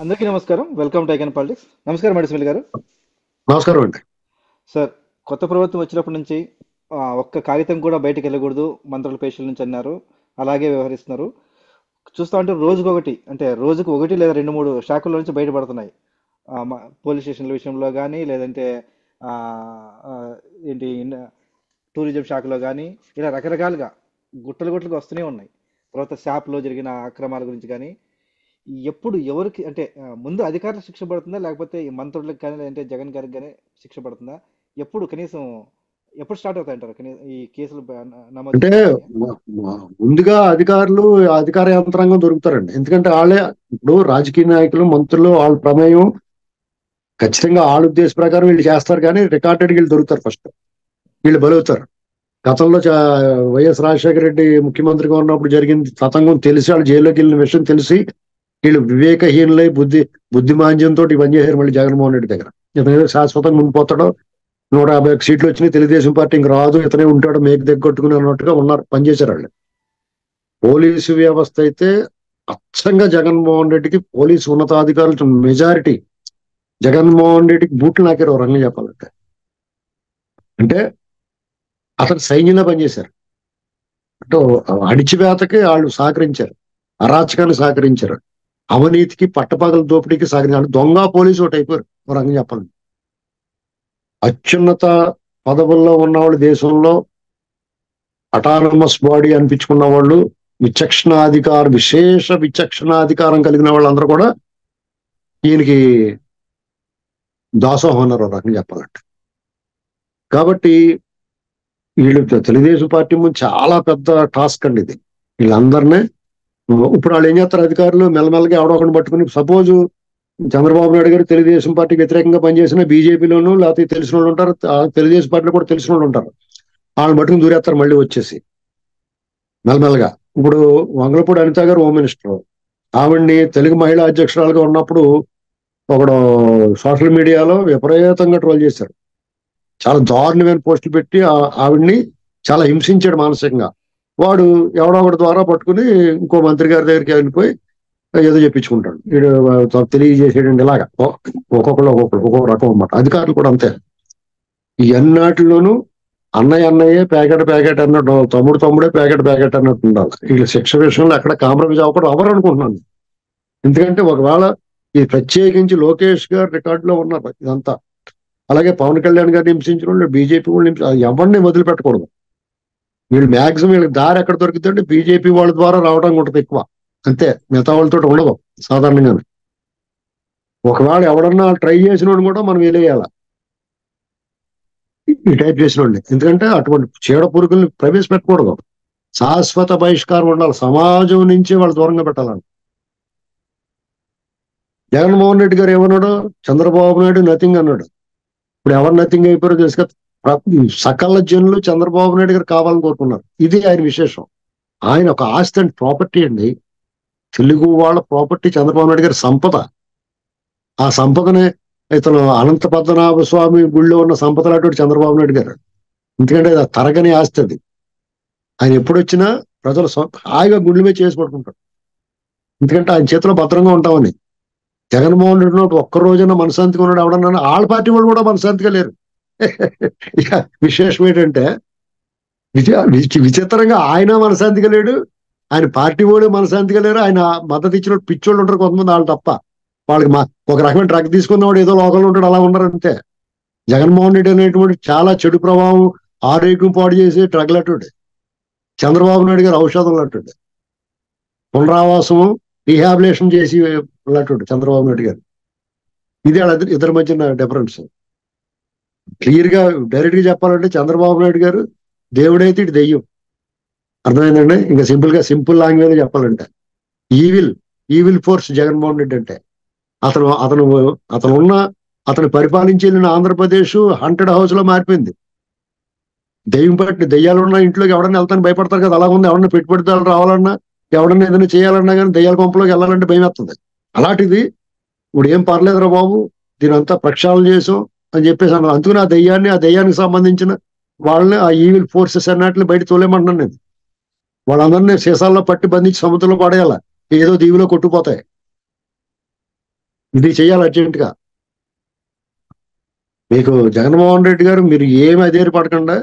అందరికీ నమస్కారం. Welcome to icon politics. నమస్కారం మేడం సునీల్ గారు. నమస్కారం అండి. సార్, కొత్త ప్రభుత్వం వచ్చినప్పటి నుంచి ఒక్క కాగితం కూడా బయటకు వెళ్ళకూడదు మంత్రుల పేషీల నుంచి అన్నారు. అలాగే వ్యవహరిస్తున్నారు. చూస్తా ఉంటే రోజుకొకటి, అంటే రోజుకు ఒకటి లేదా రెండు మూడు శాఖల నుంచి బయటపడుతున్నాయి. పోలీస్ స్టేషన్ల విషయంలో కానీ, లేదంటే ఆ, ఆ, ఏంటి టూరిజం శాఖలో కానీ, ఇలా రకరకాలుగా గుట్టలు గుట్టలుగా వస్తూనే ఉన్నాయి. తర్వాత శాప్లో జరిగిన అక్రమాల గురించి కానీ, ఎప్పుడు ఎవరికి అంటే ముందు అధికారులకు శిక్ష పడుతుందా, లేకపోతే ఈ మంత్రులకు కానీ, లేదంటే జగన్ గారికి కానీ శిక్ష పడుతుందా? ఎప్పుడు కనీసం ఎప్పుడు స్టార్ట్ అవుతాయంటారు ఈ కేసులు నమోదు అంటే చేయడానికి? ముందుగా అధికారులు, అధికార యంత్రాంగం దొరుకుతారండి. ఎందుకంటే వాళ్ళే ఇప్పుడు రాజకీయ నాయకులు, మంత్రులు వాళ్ళ ప్రమేయం ఖచ్చితంగా వాళ్ళ ఉద్దేశ ప్రకారం వీళ్ళు చేస్తారు, కానీ రికార్డెడ్ వీళ్ళు దొరుకుతారు. ఫస్ట్ వీళ్ళు బలవుతారు. గతంలో వైఎస్ రాజశేఖర రెడ్డి ముఖ్యమంత్రిగా ఉన్నప్పుడు జరిగింది తతంగం తెలిసి వాళ్ళు జైల్లోకి వెళ్ళిన విషయం తెలిసి వీళ్ళు వివేకహీనులై బుద్ధిమాంద్యంతో ఇవన్నీ చేశారు. మళ్ళీ జగన్మోహన్ రెడ్డి దగ్గర ఇతను ఏదో శాశ్వతంగా ఉండిపోతాడో, 151 సీట్లు వచ్చినాయి, తెలుగుదేశం పార్టీ ఇంక రాదు, ఇతనే ఉంటాడు మేకు దగ్గొట్టుకుని అన్నట్టుగా ఉన్నారు, పనిచేశారు వాళ్ళు. పోలీసు వ్యవస్థ అయితే అచ్చంగా జగన్మోహన్ రెడ్డికి పోలీసు ఉన్నతాధికారులు మెజారిటీ జగన్మోహన్ రెడ్డికి బూట్లు నాకారు ఓ రంగం చెప్పాలంటే. అంటే అతను సైన్యంలో పనిచేశారు. అంటే అణిచివేతకి వాళ్ళు సహకరించారు, అరాచకాన్ని సహకరించారు, అవినీతికి పట్టపగల దోపిడీకి సహకరించారు. దొంగ పోలీసు ఒకటి అయిపోయారు ఓ రంగం చెప్పాలంటే. అత్యున్నత పదవుల్లో ఉన్నవాళ్ళు, దేశంలో అటానమస్ బాడీ అనిపించుకున్న వాళ్ళు, విశేష విచక్షణాధికారం కలిగిన వాళ్ళందరూ కూడా ఈయనకి దాసోహం అన్నారు ఒక రకంగా చెప్పాలంటే. కాబట్టి వీళ్ళు తెలుగుదేశం పార్టీ ముందు చాలా పెద్ద టాస్క్ అండి ఇది. వీళ్ళందరినీ ఇప్పుడు వాళ్ళు ఏం చేస్తారు, అధికారులు మెల్లమెల్లగా ఎవడో ఒకరిని పట్టుకుని, సపోజ్ చంద్రబాబు నాయుడు గారు తెలుగుదేశం పార్టీకి వ్యతిరేకంగా పనిచేసిన బీజేపీలోనూ లేకపోతే తెలిసిన వాళ్ళు ఉంటారు, తెలుగుదేశం పార్టీలో కూడా తెలిసిన వాళ్ళు ఉంటారు, వాళ్ళని పట్టుకుని దూరేస్తారు మళ్ళీ వచ్చేసి మెల్లమెల్లగా. ఇప్పుడు వంగలపూడి అనిత గారు హోమ్ మినిస్టర్, ఆవిడ్ని తెలుగు మహిళా అధ్యక్షురాలుగా ఉన్నప్పుడు ఒకడు సోషల్ మీడియాలో విపరీతంగా ట్రోల్ చేశారు. చాలా దారుణమైన పోస్టులు పెట్టి ఆవిడ్ని చాలా హింసించాడు మానసికంగా. వాడు ఎవడో ఒకటి ద్వారా పట్టుకుని ఇంకో మంత్రి గారి దగ్గరికి వెళ్ళిపోయి ఏదో చెప్పించుకుంటాడు. వీడు తెలియజేసేయండి ఇలాగా. ఒక్కొక్క రకం అన్నమాట. అధికారులు కూడా అంతే. ఈ అన్నిటిలోనూ అన్నయ్యే ప్యాకెట్ అన్నట్టు, తమ్ముడే ప్యాకెట్ అన్నట్టు ఉండాలి. వీళ్ళ శిక్ష విషయంలో ఎక్కడ కాంప్రమైజ్ అవ్వకూడదు ఎవరు అనుకుంటున్నాను. ఎందుకంటే ఒకవేళ ఇది ప్రత్యేకించి లోకేష్ గారు రికార్డులో ఉన్నారు ఇదంతా. అలాగే పవన్ కళ్యాణ్ గారిని హింసించిన వాళ్ళు, బీజేపీ వాళ్ళు ఎవరిని వదిలిపెట్టకూడదు. వీళ్ళు మాక్సిమం వీళ్ళకి దారి ఎక్కడ దొరుకుతుందంటే బీజేపీ వాళ్ళ ద్వారా రావడానికి ఉంటుంది ఎక్కువ, అంతే. మిగతా వాళ్ళతో ఉండదు సాధారణంగానే. ఒకవేళ ఎవడన్నా ట్రై చేసిన వాడు కూడా మనం వేలేయాల ఈ టైప్ చేసిన వాడిని. ఎందుకంటే అటువంటి చీడ పురుగుల్ని ప్రవేశపెట్టకూడదు. శాశ్వత బహిష్కారం ఉండాలి, సమాజం నుంచి వాళ్ళు దూరంగా పెట్టాలని. జగన్మోహన్ రెడ్డి గారు ఏమన్నాడు, చంద్రబాబు నాయుడు నథింగ్ అన్నాడు. ఇప్పుడు ఎవరు నథింగ్ అయిపోయారో తెలుసు కదా. సకల జనులు చంద్రబాబు నాయుడు గారు కావాలని కోరుకున్నారు. ఇది ఆయన విశేషం. ఆయన ఒక ఆస్తి అండ్ ప్రాపర్టీ అండి. తెలుగు వాళ్ళ ప్రాపర్టీ చంద్రబాబు నాయుడు గారి సంపద. ఆ సంపదనే ఇతను అనంత పద్మనాభ స్వామి గుళ్ళో ఉన్న సంపద లాంటి చంద్రబాబు నాయుడు గారు. ఎందుకంటే అది తరగని ఆస్తి అది. ఆయన ఎప్పుడు వచ్చినా ప్రజలు హాయిగా గుండెల మీద చేసి పడుకుంటారు, ఎందుకంటే ఆయన చేతిలో భద్రంగా ఉంటామని. జగన్మోహన్ రెడ్డి ఒక్క రోజున మనశాంతిగా ఉన్నాడు ఎవడన్నా, వాళ్ళ పార్టీ వాళ్ళు కూడా మనశాంతిగా లేరు. ఇక విశేషం ఏంటంటే విచిత్రంగా ఆయన మనశాంతిగా లేడు, ఆయన పార్టీ వాళ్ళు మనశాంతిగా లేరు. ఆయన మద్దతు ఇచ్చిన పిచ్చోళ్ళు ఉంటారు కొంతమంది, వాళ్ళు తప్ప. వాళ్ళకి ఒక రకమైన డ్రగ్ తీసుకున్నవాడు ఏదో లోకంలో ఉంటాడు, అలా ఉండరు అంతే. జగన్మోహన్ రెడ్డి అనేటువంటి చాలా చెడు ప్రభావం, ఆరోగ్యం పాడు చేసే డ్రగ్ లాంటి చంద్రబాబు నాయుడు గారు ఔషధం లాంటి, పునరావాసం రీహాబిలేషన్ చేసి లాంటి చంద్రబాబు నాయుడు గారు. ఇది వాళ్ళ ఇద్దరి మధ్యన డిఫరెన్స్. క్లియర్ గా డైరెక్ట్ గా చెప్పాలంటే చంద్రబాబు నాయుడు గారు దేవుడైతే ఇటు దెయ్యం. అర్థమైందండి. ఇంకా సింపుల్ లాంగ్వేజ్ చెప్పాలంటే ఈవిల్ ఫోర్స్ జగన్మోహన్ రెడ్డి అంటే. అతను పరిపాలించి వెళ్ళిన ఆంధ్రప్రదేశ్ హంటెడ్ హౌస్ లో మారిపోయింది. దెయ్యాలు ఉన్న ఇంట్లోకి ఎవడన్నా వెళ్తాను భయపడతారు కదా, అలా ఉంది. ఎవరన్నా పెట్టుబడిదారులు రావాలన్నా, ఎవడన్నా ఏదైనా చేయాలన్నా కానీ దెయ్యాల కొంపలోకి వెళ్ళాలంటే భయం వేస్తుంది. అలాంటిది ఇప్పుడు ఏం పర్లేదురా బాబు, దీని అంతా ప్రక్షాళన చేసాం అని చెప్పేసి అన్నారు. అందుకని ఆ దెయ్యానికి సంబంధించిన వాళ్ళని, ఆ ఈవిల్ ఫోర్సెస్ అన్నట్లు బయట తోలేమంటున్నాను నేను. వాళ్ళందరినీ సీసాల్లో పట్టి బంధించి సముద్రంలో పడేయాల, ఏదో దీవిలో కొట్టుకుపోతాయి. ఇది చేయాలి అర్జెంటుగా. మీకు జగన్మోహన్ రెడ్డి గారు మీరు ఏమి అధైర్య పడకుండా,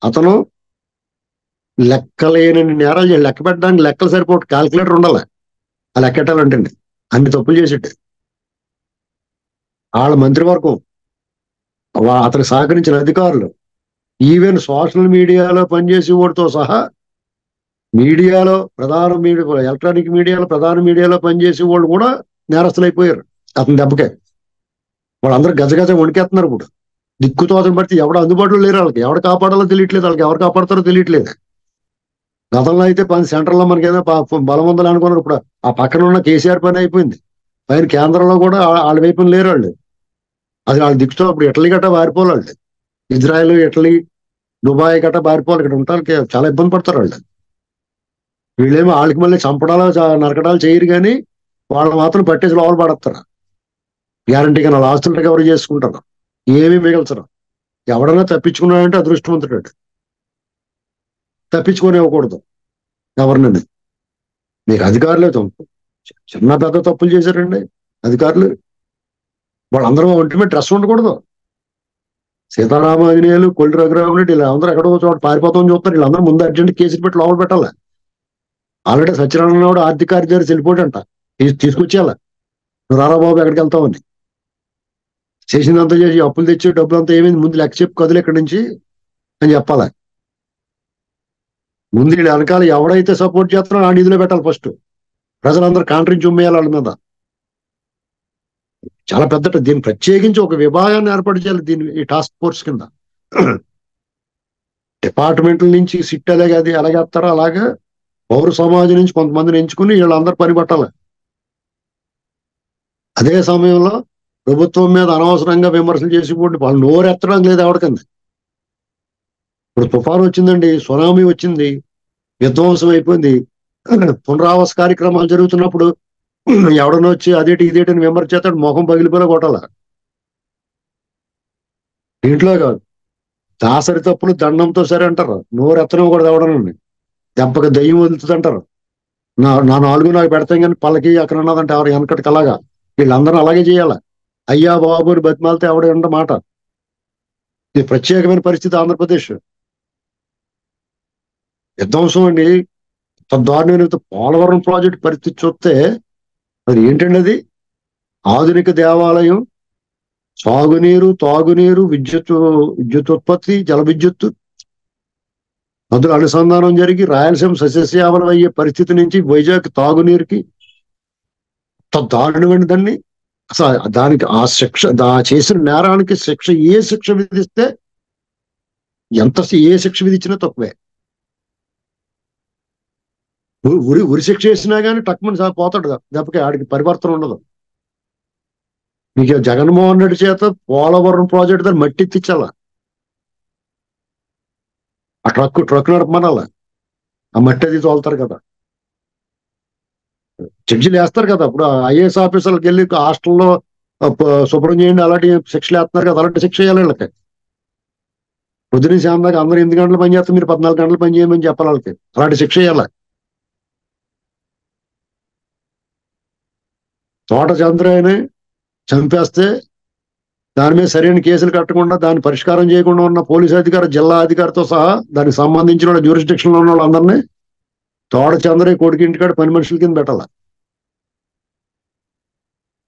అతను లెక్కలేని నేరాలు లెక్క పెట్టడానికి లెక్కలు సరిపోటు క్యాల్కులేటర్ ఉండాలి ఆ లెక్కెట్టాలంటే. అన్ని తప్పులు చేసేట్టు వాళ్ళ మంత్రివర్గం, అతనికి సహకరించిన అధికారులు, ఈవెన్ సోషల్ మీడియాలో పనిచేసే వాడితో సహా ప్రధాన మీడియా, ఎలక్ట్రానిక్ మీడియాలో ప్రధాన మీడియాలో పనిచేసే వాళ్ళు కూడా నేరస్తులు అయిపోయారు అతని దెబ్బకే. వాళ్ళందరూ గజగజ వణికేస్తున్నారు ఇప్పుడు. దిక్కుతోచని పడితే ఎవడ అందుబాటులో లేరు వాళ్ళకి. ఎవరు కాపాడాలో తెలియట్లేదు వాళ్ళకి, ఎవరు కాపాడతారో తెలియట్లేదు. గతంలో అయితే సెంట్రల్లో మనకి ఏదో బలం ఉందని అనుకున్నారు. ఇప్పుడు ఆ పక్కన ఉన్న కేసీఆర్ పని అయిపోయింది. పైన కేంద్రంలో కూడా వాళ్ళ వైపున లేరు వాళ్ళు. అది వాళ్ళ దిక్కుతో ఇప్పుడు ఇటలీ గట్రా పారిపోవాలి వాళ్ళు. ఇజ్రాయెల్, ఇటలీ, దుబాయ్ గట్రా పారిపోవాలి. ఇక్కడ ఉండటానికి చాలా ఇబ్బంది పడతారు వాళ్ళు. వీళ్ళేమో వాళ్ళకి మళ్ళీ చంపడాలు నరకడాలు చేయరు, కానీ వాళ్ళు మాత్రం పట్టేసి లోపల పడతారు. గ్యారంటీగా వాళ్ళ ఆస్తులు రికవరీ చేసుకుంటారు, ఏమీ మిగల్చరు. ఎవడన్నా తప్పించుకున్నాడంటే అదృష్టవంతుడు. తప్పించుకొని ఇవ్వకూడదు ఎవరినండి. మీకు అధికారులే చిన్న పెద్ద తప్పులు చేశారండి అధికారులు. వాళ్ళందరూ ఒంటి మీద డ్రెస్ ఉండకూడదు. సీతారామాంజనేయులు, కొల్లి రఘురామరెడ్డి ఇలా అందరూ ఎక్కడో చోట పారిపోతామని చూస్తారు. వీళ్ళందరూ ముందు అర్జెంట్ కేసులు పెట్టి లోపల పెట్టాలి. ఆల్రెడీ సత్యనారాయణ కూడా ఆర్థిక కార్యదర్శి వెళ్ళిపోయాడంట. తీసుకొచ్చేయాల, నువ్వు రారా బాబు ఎక్కడికి వెళ్తామని. చేసిందంతా చేసి అప్పులు తెచ్చి డబ్బులంతా ఏమైంది ముందు లెక్క చెప్పి కదులు ఇక్కడి నుంచి అని చెప్పాలి. ముందు వీళ్ళు వెనకాల ఎవడైతే సపోర్ట్ చేస్తున్నారో ఆ నిధిలో పెట్టాలి ఫస్ట్. ప్రజలందరూ కాంట్రించి ఉమ్మేయాలి వాళ్ళ మీద. చాలా పెద్ద దీన్ని ప్రత్యేకించి ఒక విభాగాన్ని ఏర్పాటు చేయాలి దీన్ని, ఈ టాస్క్ ఫోర్స్ కింద. డిపార్ట్మెంట్ల నుంచి సిట్ అలాగే అది ఎలాగేస్తారో అలాగే పౌర సమాజం నుంచి కొంతమందిని ఎంచుకుని వీళ్ళందరూ పని పట్టాలి. అదే సమయంలో ప్రభుత్వం మీద అనవసరంగా విమర్శలు చేసి వాళ్ళు నోరెత్తడం లేదు ఎవరికంది. ఇప్పుడు తుఫాను వచ్చిందండి, సునామీ వచ్చింది, విధ్వంసం అయిపోయింది. పునరావాస కార్యక్రమాలు జరుగుతున్నప్పుడు ఎవడన్నా వచ్చి అదేటి ఇదేటని విమర్శ చేస్తాడు, మొహం పగిలిపోయినా కొట్టాల. దీంట్లో కాదు, దాసరి తప్పులు దండంతో సరే అంటారు. నోరెత్తనం కూడా ఎవడనండి, దెబ్బకి దయ్యం వదులుతుంది అంటారు. నా నాలుగు నాకు పెడతాం కానీ పల్లకి అక్కడ ఉన్నదంటే ఎవరు వెనకటికి అలాగా. వీళ్ళందరూ అలాగే చేయాలి. అయ్యా బాబు అని బతిమాలితే ఎవడ ఉండ మాట. ఇది ప్రత్యేకమైన పరిస్థితి ఆంధ్రప్రదేశ్. విధ్వంసం అండి, దారుణమైన పోలవరం ప్రాజెక్ట్ పరిస్థితి చూస్తే అది ఏంటండి, అది ఆధునిక దేవాలయం, సాగునీరు, తాగునీరు, విద్యుత్ ఉత్పత్తి, జల విద్యుత్తు అందులో అనుసంధానం జరిగి రాయలసీమ సస్యశ్యామలం అయ్యే పరిస్థితి నుంచి వైజాగ్ తాగునీరుకి దారుణమైన దాన్ని అసలు దానికి ఆ శిక్ష చేసిన నేరానికి శిక్ష ఏ శిక్ష విధిస్తే ఏ శిక్ష విధించినా తక్కువే. ఉరి శిక్ష వేసినా కానీ టక్మని పోతాడు దెబ్బకి, ఆడికి పరివర్తన ఉండదు. మీకు జగన్మోహన్ రెడ్డి చేత పోలవరం ప్రాజెక్ట్ దాన్ని మట్టి ఎత్తించాల, ఆ ట్రక్ నడపమనాల, ఆ మట్టి అది తోలుతారు కదా, జడ్జిలు వేస్తారు కదా. ఇప్పుడు ఐఏఎస్ ఆఫీసర్లకు వెళ్ళి హాస్టల్లో శుభ్రం చేయండి అలాంటి శిక్షలు వేస్తున్నారు కదా, అలాంటి శిక్ష వేయాలి వీళ్ళకి. పొద్దున శాందాక అందరూ 8 గంటలు పని చేస్తారు, మీరు 14 గంటలు పని చేయమని చెప్పాలి వాళ్ళకి. అలాంటి శిక్ష వేయాలి. తోట చంద్రయ్యని చంపేస్తే దాని మీద సరైన కేసులు కట్టకుండా, దాన్ని పరిష్కారం చేయకుండా ఉన్న పోలీసు అధికారి, జిల్లా అధికారితో సహా దానికి సంబంధించిన జ్యూరిస్డిక్షన్ లో ఉన్న వాళ్ళందరినీ తోట చంద్రయ్య కొడుకు ఇంటికాడ పని మనుషుల కింద పెట్టాల.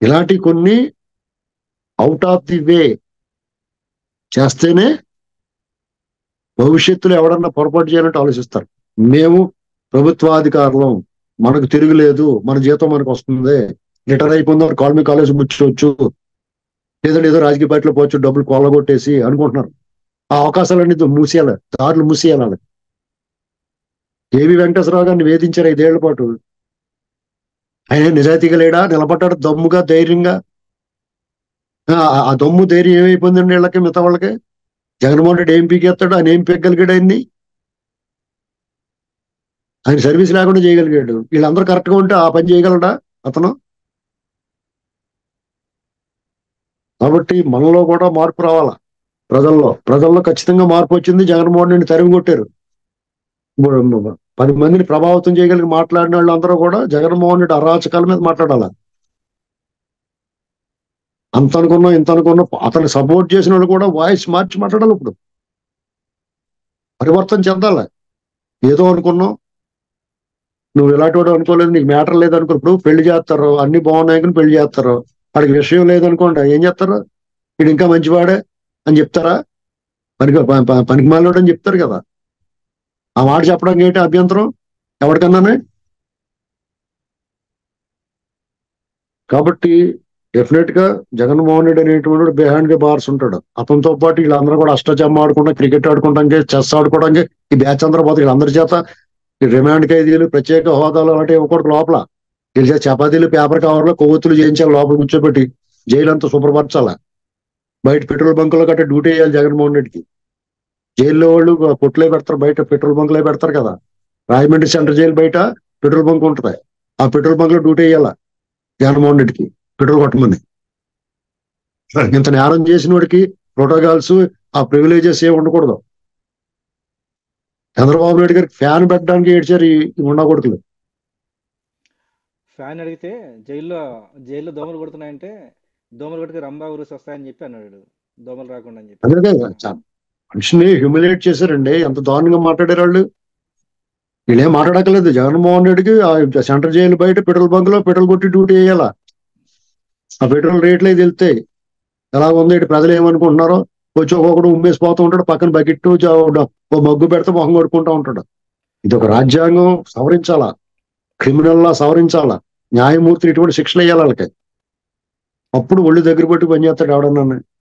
ఇలాంటి కొన్ని అవుట్ ఆఫ్ ది వే చేస్తేనే భవిష్యత్తులో ఎవడన్నా పొరపాటు చేయాలంటే ఆలోచిస్తారు. మేము ప్రభుత్వాధికారులం, మనకు తిరుగులేదు, మన జీతం మనకు వస్తుంది, రిటైర్ అయిపోయిందో కాలేజ్ ముచ్చవచ్చు, లేదంటే ఏదో రాజకీయ పార్టీలో పోవచ్చు, డబ్బులు కొల్లగొట్టేసి అనుకుంటున్నారు. ఆ అవకాశాలన్నీ మూసేయాలి, దారులు మూసేయాలి. ఏవి వెంకటేశ్వరరావు గారిని వేధించారు 5 ఏళ్ల పాటు. ఆయన నిజాయితీగా లేడా, నిలబడ్డాడు దమ్ముగా, ధైర్యంగా. ఆ దమ్ము ధైర్యం ఏమైపోయిందండి వీళ్ళకి, మిగతా వాళ్ళకి. జగన్మోహన్ రెడ్డి ఏం పీకేస్తాడు, ఆయన ఏం పీకగలిగాడు ఆయన్ని? ఆయన సర్వీస్ లేకుండా చేయగలిగాడు. వీళ్ళందరూ కరెక్ట్ గా ఉంటే ఆ పని చేయగలడా అతను? కాబట్టి మనలో కూడా మార్పు రావాలా. ప్రజల్లో ఖచ్చితంగా మార్పు వచ్చింది. జగన్మోహన్ రెడ్డిని తరిమి కొట్టారు. 10 మందిని ప్రభావితం చేయగలిగి మాట్లాడిన వాళ్ళు అందరూ కూడా జగన్మోహన్ రెడ్డి అరాచకాల మీద మాట్లాడాలి. అంత అనుకున్నాం ఇంత అనుకున్నాం, అతను సపోర్ట్ చేసిన వాళ్ళు కూడా వాయిస్ మార్చి మాట్లాడాలి. ఇప్పుడు పరివర్తన చెందాలి. ఏదో అనుకున్నాం, నువ్వు ఇలాంటి వాడు అనుకోలేదు, నీకు మ్యాటర్ లేదు అనుకో. ఇప్పుడు పెళ్లి చేస్తారు, అన్ని బాగున్నాయి కానీ పెళ్లి చేస్తారు, వాడికి విషయం లేదనుకోండి, ఏం చేస్తారు? వీడు ఇంకా మంచివాడే అని చెప్తారా? పనికి మాలోడు అని చెప్తారు కదా. ఆ మాట చెప్పడానికి ఏంటి అభ్యంతరం ఎవరికన్నానే? కాబట్టి డెఫినెట్ గా జగన్మోహన్ రెడ్డి అనేటువంటి బిహైండ్ ది బార్స్ ఉంటాడు. అతనితో పాటు వీళ్ళందరూ కూడా అష్టచమ్మ ఆడుకుంటా, క్రికెట్ ఆడుకోవడానికి, చెస్ ఆడుకోవడానికి ఈ బ్యాచ్ అందరూ పోతే వీళ్ళందరి చేత ఈ రిమాండ్ ఖైదీలు, ప్రత్యేక హోదాలు అంటే ఇవ్వకూడదు. లోపల వీళ్ళ చేత చపాతీలు, పేపర్ కవర్లు, కొవ్వొత్తులు చేయించాలి, లోపల కూర్చోబెట్టి జైలు అంతా శుభ్రపరచాల. బయట పెట్రోల్ బంకులో గట్రా డ్యూటీ చేయాలి జగన్మోహన్ రెడ్డికి. జైల్లో వాళ్ళు కొట్లే పెడతారు, బయట పెట్రోల్ బంకులే పెడతారు కదా. రాజమండ్రి సెంట్రల్ జైలు బయట పెట్రోల్ బంక్ ఉంటుంది, ఆ పెట్రోల్ బంక్ లో డ్యూటీ చేయాల జగన్మోహన్ రెడ్డికి, పెట్రోల్ కొట్టమని. ఇంత నేరం చేసిన వాడికి ప్రోటోకాల్స్, ఆ ప్రివిలేజెస్ ఏమి ఉండకూడదు. చంద్రబాబు నాయుడు గారికి ఫ్యాన్ పెట్టడానికి ఏడ్చారు ఈ ఉండకూడదు. ఫ్యాన్ అడిగితే జైల్లో జైల్లో దోమలు కొడుతున్నాయంటే దోమలు కొట్టుకు రంబా ఊరుసి వస్తాయని చెప్పి అన్నాడు, దోమలు రాకుండా అని చెప్పి. అందుకే మనిషిని హ్యూమిలేట్ చేశారండి. ఎంత దారుణంగా మాట్లాడారు వాళ్ళు. వీళ్ళేం మాట్లాడక్కర్లేదు. జగన్మోహన్ రెడ్డికి ఆ సెంట్రల్ జైలు బయట పెట్రోల్ బంక్ లో పెట్రోల్ కొట్టి డ్యూటీ చేయాలా. ఆ పెట్రోల్ రేట్లే తెలుస్తాయి ఎలా ఉంది, ఇటు ప్రజలు ఏమనుకుంటున్నారో. వచ్చి ఒక్కొక్కడు ఉమ్మేసిపోతూ ఉంటాడు, పక్కన బకెట్ ఓ మగ్గు పెడితే మొహం కొడుకుంటా ఉంటాడు. ఇది ఒక రాజ్యాంగం సవరించాలా, క్రిమినల్ లా సవరించాలా, న్యాయమూర్తి ఇటువంటి శిక్షలు వేయాలి వాళ్ళకి. అప్పుడు ఒళ్ళు దగ్గర పెట్టి పనిచేస్తాడు ఎవడన్నా.